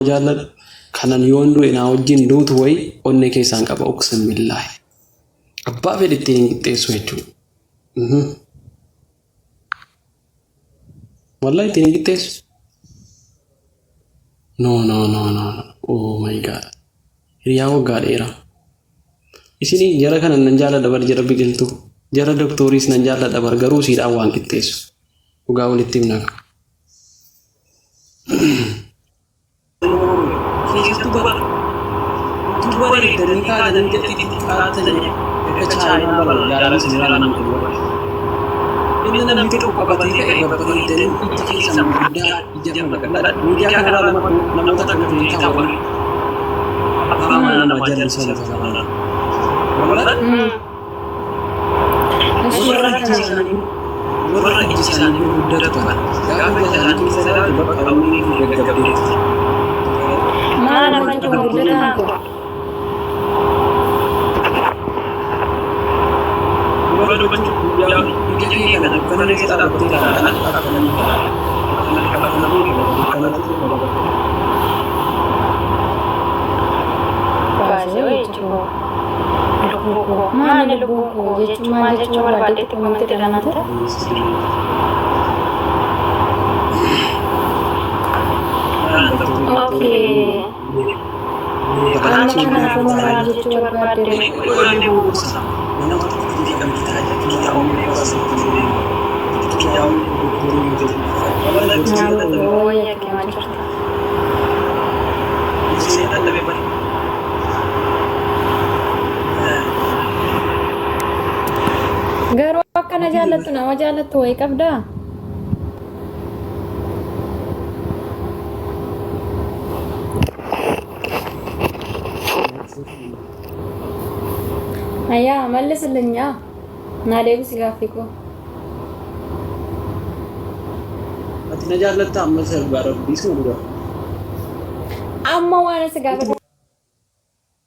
jaalladhu kanan yoon du'e naa wajjin duutu wayi onnee keessaan qaba uqsin billaahi abbaa fedhe ittiin qixxeessu jechuudha. Wallahi ittiin qixxeessu. No. Oh my god. Hiriyaa waggaa dheeraa. Isin jara kana nan jaalladha bar jara biqiltuu. Jara doktoriis nan jaalladha bar garuu siidhaan waan qixxeessu. Dhugaa walitti himna. Mana ada buku, dia cuma balik ke komentar dan nanti. Oke. Anak mana pun lagi cuma balik. Oh ya, kayak macam tu. Garuu akkana jaallattu nama jaallattu wayii qabdaa? Ayyaa መልስልኛ እና deebisi gaaffii koo. Ati na jaallatta amma sirba rabbiis nu dhugaa. Amma waan isa gaafatu.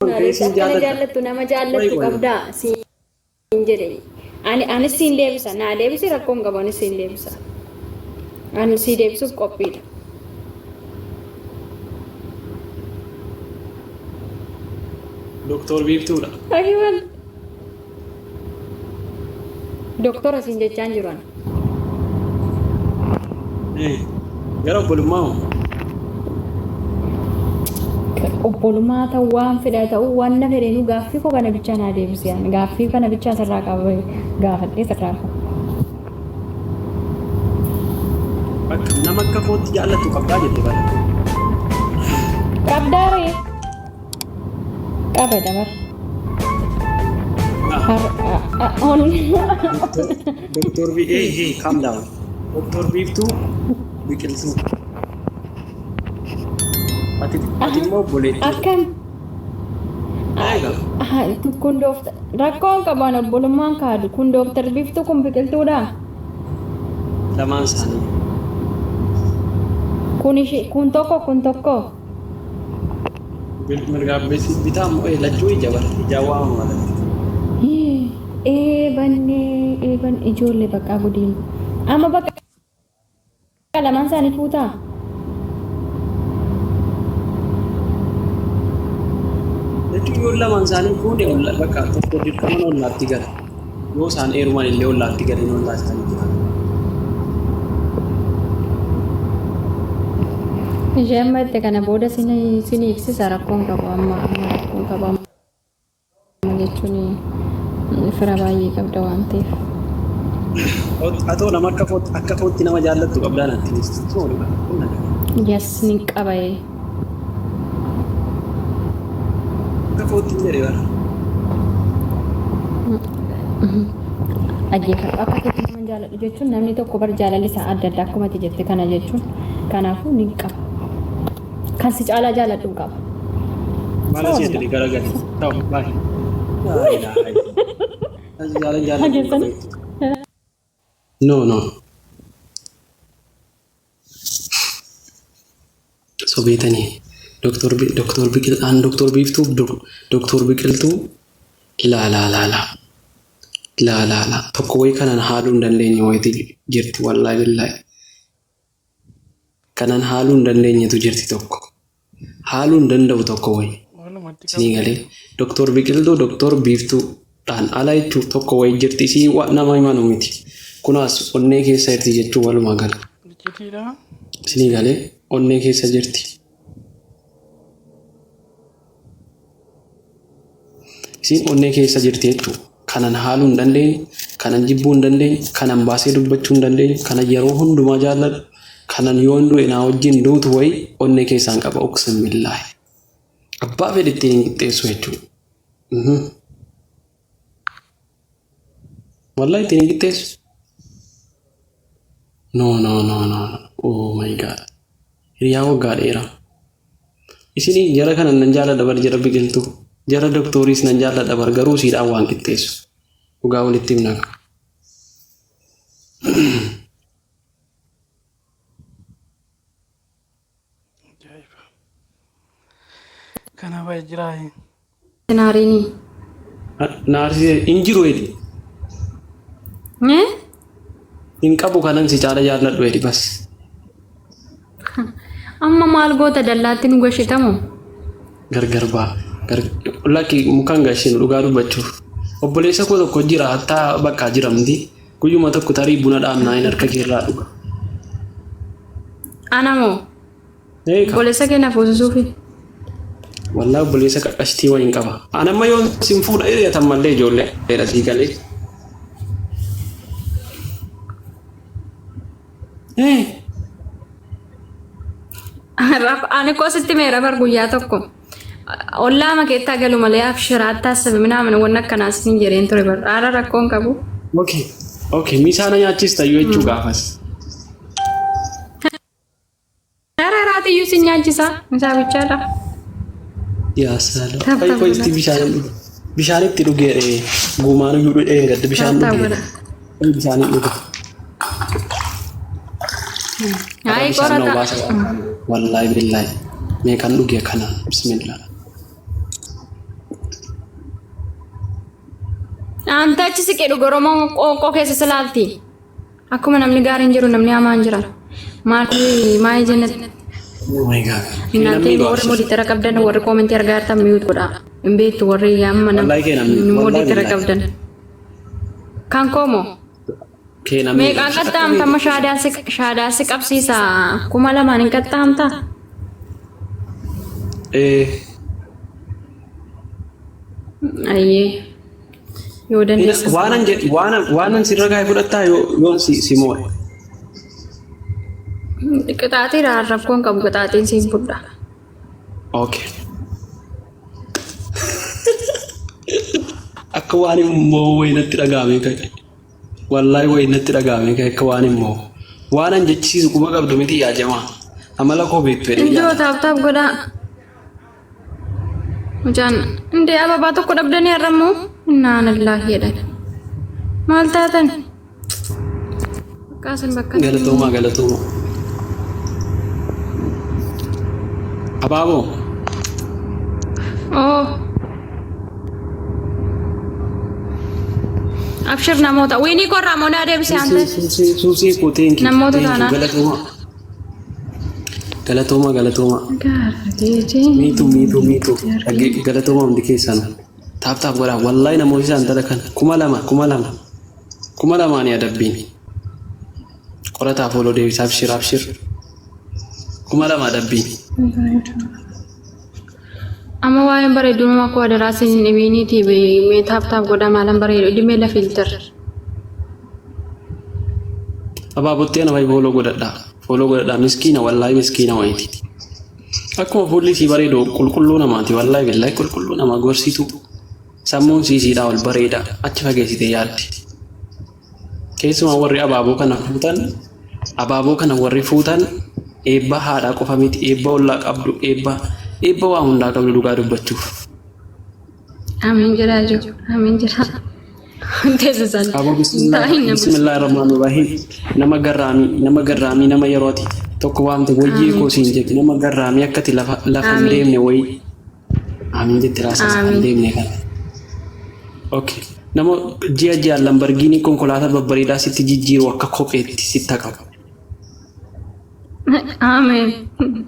Akkana jaallattu nama jaallattu qabdaa siin jedhee. Ani siin deebisa naa deebisi rakkoon qabu ani siin deebisa. Ani siin deebisuuf qophiidha. Doktor Biiftuudha. Ahiwal. Doktora siin jechaan jiru ani. Gara obbolummaa hoo? Obbolummaa ta'uu waan fedha ta'uu waan na fedhe nu gaaffii koo kana bichaa naa deebisi ani gaaffii kana bichaa sirraa qaba gaafadhee sirraa qaba. Nama akka kootti jaallattu qabdaa jette bara. Qabdaa ree? Qaba dabar. Doktor calm down. Doktor Biiftuu biqiltuu. Ati immoo obboleetti. Akkam? Kun rakkoon qaban obbolummaan kaadu kun Doktor Biiftuu kun biqiltuudha. Lamaan isaanii. Kun tokko. Mirgaabbeessi bitaa immoo lachuu ija bara ijaa waamamu malatti. Eeban ijoollee bakka gudiin. Amma bakka lamaan isaanii fuutaa. Jechuun yoo lamaan isaanii fuudhee bakka tokko dirqaman ollaatti gala. Yoo isaan eeruman illee ollaatti galan ollaa isaanii jira. Isheen maddee kana booda sini ibsisa rakkoon qabu amma rakkoon qabu amma jechuun fira baay'ee qabda waan ta'eef. Atoo nama akka kootti nama jaallattu qabdaan attiinisti sooludha. Yes ni qabaye. Akka kootti jedhee bara. Ajjeefa akka kootti nama jaalladhu jechuun namni tokko bar jaalalli isaa adda addaa akkuma ati jette kana jechuun kanaafuu ni qaba. Kan si caalaa jaalladhu qaba. Maal asii jedhee garagalli. Ta'u baay'ee. No. So beetanii Doktor Biqiltuu ilaala. Tokko wayii kanan haaluu hin dandeenye wayiiti jirti wallaahi billaahi. Kanan haaluu hin dandeenyetu jirti tokko. haaluun danda'u tokko wayi isinii galee doktor Biqiltuu doktor Biiftuudhaan ala jechuun tokko wayi jirti isii nama himanu miti kunaas onnee keessa jirti jechuun walumaa gala isinii galee onnee keessa jirti. Isin onnee keessa jirti jechuun kanan haaluu hin dandeenye kanan jibbuu hin dandeenye kanan baasee dubbachuu hin dandeenye kanan yeroo hundumaa jaalladhu kanan yoo hin du'e naa wajjin duutu wayi onnee keessaan qaba uqsim billaahi abbaa fedhe ittiin hin qixxeessu jechuudha. Wallahi ittiin hin qixxeessu. No. Oh my god. Hiriyaa waggaa dheeraa. Isinii jara kanan nan jaalladha bar jara Biqiltuu. Jara doktoriis nan jaalladha bar garuu siidhaan waan qixxeessu. Dhugaa walitti himna. Kana baay'ee jiraa. Naarini. Naarsi injiru edi. Hin qabu kanan si caala jaalladhu edi bas. Amma maal goota dallaatti nu gashitamu? Gargar baa. Lakki mukaan gashin dhugaa dubbachuuf. Obboleessa koo tokko jira hattaa bakka jiramti. Guyyuma tokko tarii buna dhaamnaa hin harka keerraa dhuga. Anamoo? Obboleessa keenya fuusisuufi. Wallah obboleessa qaqqashtii wayiin qaba. Anamma yoon sin fuudha hiriyyatan mallee ijoollee dheerasii galee. Ani koositti meera bar guyyaa tokko. Ollaa makeettaa galu malee abshiraatti hasabe minaamin waan akkanaas hin jireen ture bar. Aara rakkoon qabu. Okay, misaana nyaachis tayyuu jechuu gaafas. Raatiyyuu si nyaachisa. Misaa bichaadha. Yaa saala. Fayyoo itti bishaanitti dhugee guumaan iyyuu dhudhee gadda bishaan dhugee. Bishaanii dhuga. Hai korata. Wallahi billahi. Meeqan dhugee kana bismillah. Anta achi siqee dhuga Oromoo qoqqoo keessa silaalti. Akkuma namni gaariin jiru namni hamaan jira. Maal jennati? Oh my god. Nanti warri moditara qabdan warri koomenti argaa jirtan miyuut godha. Hin beektu warri amma moditara qabdan. Kan koomoo? Meeqaan qaxxaamta amma shaadaa si qabsiisa 2000 hin qaxxaamta? Ayyee. Yoo dandeessa. Waanan sirra gaa'ee fudhattaa yoon si moo. Qixaaxii rakkoon qabu qixaaxiin siin fudha. Okay. Akka waan immoo wayinatti dhagaame ka'e. Wallahi wayinatti dhagaame ka'e akka waan immoo. Waanan jechisiisu kuma qabdu miti yaa jamaa. Amala koo beektu fedhe. Indoo taaptaap godhaa. Mucaan indee ababaa tokko dhabdanii har'ammoo innaan allaahi jedhan. Maal taatan? Bakkaasan bakka. Galatooma. Abaaboo. Oh. Abshir namoota. Wiinii korraa moo naa deebisee hante? Suusii kooteen kii. Namoota taanaan. Galatooma. Miitu. Galatooma hundi keessan. Taap godhaa. Wallahi namoota isaan dhala kan 2,000 ni adabbiin. Qorataaf ooloo deebisaa abshir. 2,000 adabbiin. Amma waa'een bareedummaa koo adaraa siin dhibiiniiti mee taap godhaa maalan bareedu dhimee la filter. Abaabottee ana fa'i fooloo godhadhaa miskiina wallahi miskiina wayiiti. Akkuma fuulli sii bareedu qulqulluu namaati wallahi billahi qulqulluu nama gorsitu sammuun siisiidhaa ol bareeda achi fageessitee yaaddi. Keessumaa warri abaaboo kana warri fuutan eebba haadhaa qofa miti eebba ollaa qabdu eebba waa hundaa qabdu dhugaa dubbachuuf. Amiin jira. Bismillahirrahmanirrahim. Nama garraamii nama yerooti tokko waamte wayyee koo siin jedhi nama garraamii akkati lafa hin deemne wayii. Amiin jetti raasaa hin deemne kana. Okay. Nama ji'a Lamborghini konkolaataa babbareedaa sitti jijjiiru akka kopheetti sitti qaba. Amen.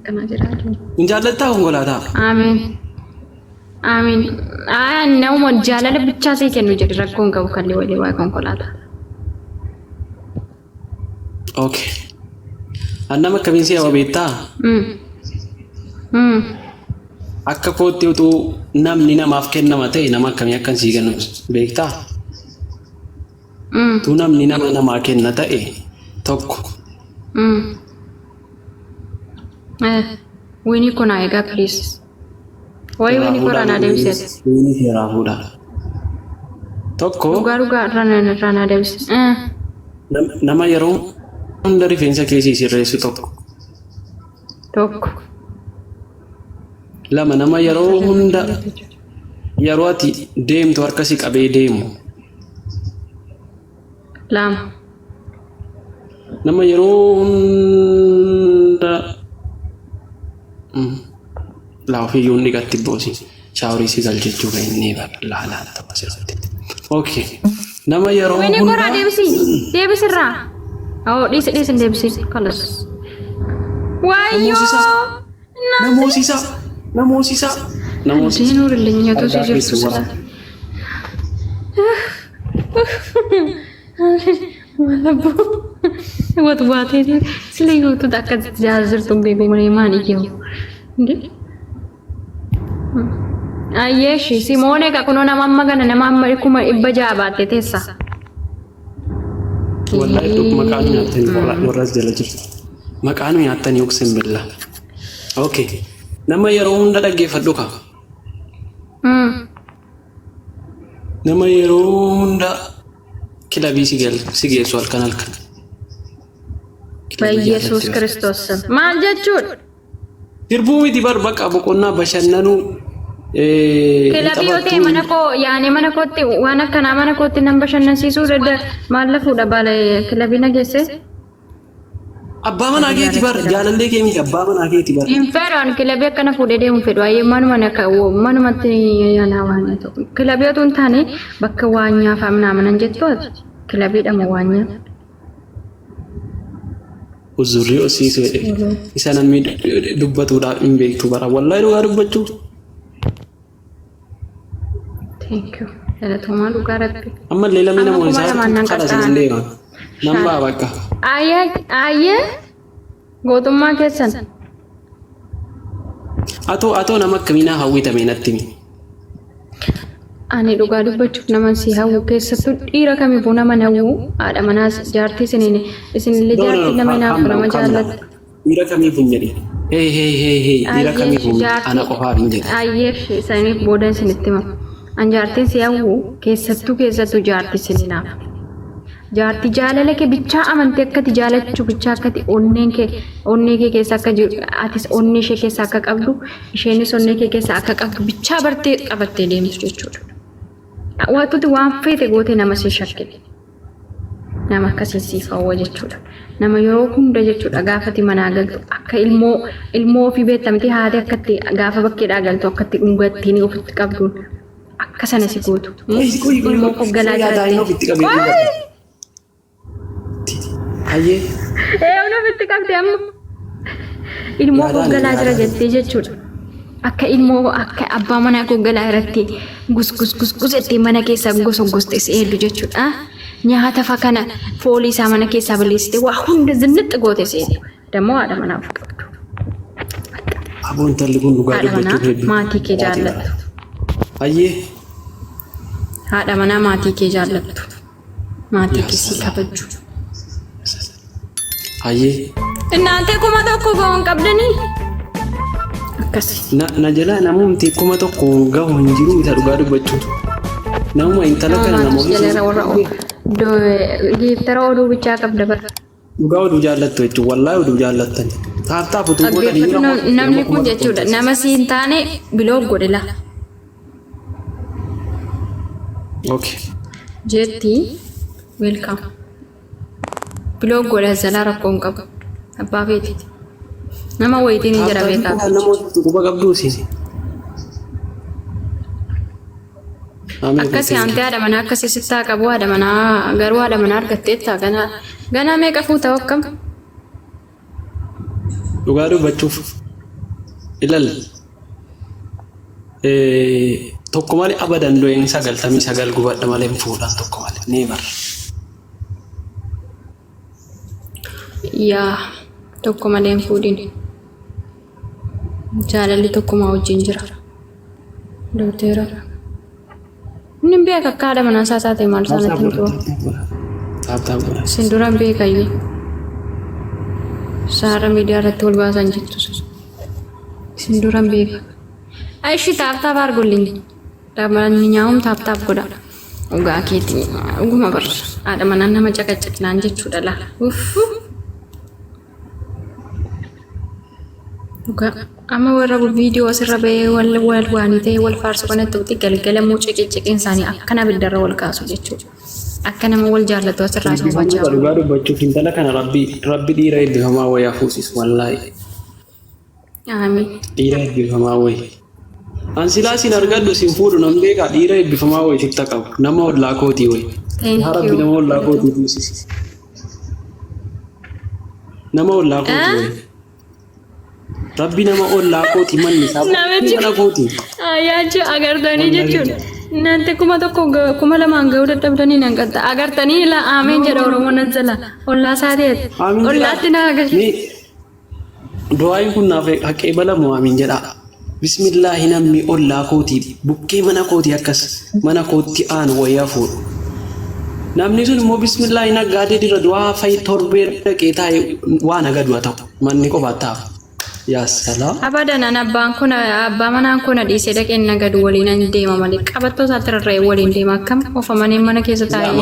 Kana jiraatu. Injaallataa konkolaataa. Amen. Amen. Nama jaalala bichaa see kennu jedhi rakkoon qabu kallee walii waa konkolaataa. Okay. Annama akkamiin si'a beektaa? Akka kootti utuu namni namaaf kennama ta'e nama akkamii akkan sii kennu beektaa? Tu namni namaa kenna ta'e tokko. Winnie kuna egaa please. Wayi Winnie koraan adeemsise. Winnie seeraa fuudha. Tokko. Dhugaa rana adeemsise. Nama yeroo hunda rifeensa keessii sirreessu tokko. Tokko. Lama nama yeroo hunda yeroo ati deemtu harkasi qabee deemu. Lama. Nama yeroo hunda laafiyyuun dhiqatti boosi shaaworii si galchachuu kan inni laalaa ta'u asirratti. Okay. Nama yeroo hunda. Winnie koraa deebisirraa. Dhiisin deebisi kalas. Wayyoo. Namoosisa. Diinuu rillinyatu si jirtu sila. Malabbo. Wat baatee sila yuutu akka jaazirtu beebee malee maani jiru. Ayyeeshi Simoonee kakunoo nama amma gana nama amma kuma dhibba ja'a baattee teessa. Wallahi maqaan nyaatanii warras jala jirtu. Maqaan nyaatanii yookiin billa. Okay. Nama yeroo hunda dhaggeeffadhu ka. Nama yeroo hunda kilabii si geessu halkan. Yesus Kristos. Maal jechuudha? Sirbuu miti barbaqa boqonnaa bashannanuu. Kilabii yoo ta'e mana koo yaane mana kootti waan akkanaa mana kootti nan bashannansiisuu maal lafuudha baala kilabii na geesse. Abbaa manaa keeti bar jaalallee kee miti abbaa manaa keeti bar. Infeeraan kilabii akkana fuudhee deemu fedhu ayyee manumatti yaanaa waan ta'u. Kilabii otoo hin taane bakka waan nyaafaa minaaman jettooti kilabiidhama waan nyaaf. Uzurrii hosiisuu isa namni dubbatuudhaaf hin beektu bara wallahi dhugaa dubbachuu. Thank you. Galatooma dhugaa rabbi. Amma illee lamni namoonni isaa kadha sin deema. Nambaa bakka. Ayyee gootummaa keessan. Atoo nama akkamiinaa hawwitame natti himi. Ani dhugaa dubbachuuf nama si hawwu keessattuu dhiira kamiifuu nama hawwu haadha manaas jaartii isinillee jaartii nama naaf nama jaallatu. Dhiira kamiifuu hin jedhin. Dhiira kamiifuu ana qofaaf hin jedhin. Ayyee isaaniif booda isinitti himamu. An jaartiin si hawwu keessattuu jaartii isinaaf. Jaartii jaalala kee bichaa amantee akkati jaalachuu bichaa akkati onnee kee keessa akka jiru atis onnee ishee keessa akka qabdu isheenis onnee kee keessa akka qabdu bichaa bartee qabattee deemtu jechuudha. Wantooti waan feete gootee nama si shakkite. Nama akkasii siif hawwa jechuudha. Nama yeroo hunda jechuudha gaafati manaa galtu akka ilmoo ofii beektamti haati akkatti gaafa bakkeedhaa galtu akkatti dhungattiin ofitti qabduun akka sana si gootu. Ilmoo hoggalaa jiraatti. Ayyee. Ofitti qabdi amma. Ilmoo hoggalaa jira jettee jechuudha. Akka ilmoo akka abbaa manaa hoggalaa irratti gusgusettee mana keessaa goste seeddu jechuudha. Nyaata fa kana foolii isaa mana keessaa balleessite waa hunda zinnitti goote seeddu. Dammoo haadha manaaf qabdu. Aboon talli kun dhugaa dubbachuu hedduu. Maatii kee jaallattu. Ayyee. Haadha manaa maatii kee jaallattu. Maatii kee si kabajju. Ayyee. Inaante kuma tokko ga'uun qabdanii. Akkasi. Na jala namumti kuma tokko ga'u hin jiru isa dhugaa dubbachuu. Namuma intala kana namoonni. Giftara oduu bichaa qabda bara. Dhugaa oduu jaallattu jechuun wallaahi oduu jaallattan. Taartaaf utuu godhanii namni kun jechuudha nama si hin taane biloo godhe la. Okay. Jetti welcome. Biloo godhe zalaa rakkoon qabu. Abbaa feeti. Nama wayitiin hin jira beekaa. Namoota quba qabduusi. Akkasi hantee haadha manaa akkasii sittaa qabu haadha manaa garuu haadha manaa argatteetta ganaa meeqa fuuta akkam? dhugaa dubbachuuf ilal tokko malee abadan do'een 99 gubadha malee fuudhan tokko malee never. Yaa tokko malee fuudhin jaalalli tokkuma wajjin jira. Doktera inni beeka akka haadha manaa isaa taate maal sanatti hin jiru. Sinduran beekayyuu saara miidiyaa irratti wal baasan jirtu sinduran beeka. Aishi taaptaap argulliin dhaabbanni nyaa'uun taaptaap godha. Dhugaa keetii dhuguma barra haadha manaa nama caqacaqnaan jechuudha laa. Dhugaa amma warra viidiyoo asirra bahee wal waanii ta'ee wal faarsu kanatti uti galgalamuu ciqinciqiin isaanii akkana biddarra wal kaasu jechuudha. Akka nama wal jaallatu asirraa sun bachaa. Dhugaa dubbachuuf intala kana rabbi dhiira eebbifamaa wayii hafuusis wallaahi. Amiin. Dhiira eebbifamaa wayii. Ansilaa sin argadhu sin fuudhu nam beekaa dhiira eebbifamaa wayii sitta qabu nama ollaa kootii wayii. Rabbi nama ollaa kootii fuusisi. Nama ollaa kootii wayii. Rabbi nama ollaa kootii manni isaa mana kootii. Ayyaanchi agartanii jechuudha. Nanti kuma tokko kuma lamaan ga'uu dadhabdanii nan qatta. Agartanii la ameen jedha Oromoo nan jala. Ollaa isaateet. Ollaatti na agarti. Du'aayin kun naaf haqee balamu amiin jedha. Bismillaahi namni ollaa kootii bukkee mana kootii akkas mana kootti aan wayyaa fuudhu. Namni sun immoo bismillaahi naggaatee dira du'aa fayi torbee dhaqee taa'e waan agaduu ta'u manni qofaa taa'u. Yaa salaam. Abadan abbaan kun abbaa manaan kun dhiisee dhaqeen nagadu waliin deema malee qabattoo isaatti rarra'ee waliin deema akkam ofamanii mana keessa taa'ee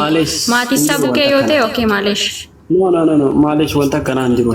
maatii isaa bukkee yoo ta'e ookee maaleesh. No maaleesh wanta akkanaa hin jiru.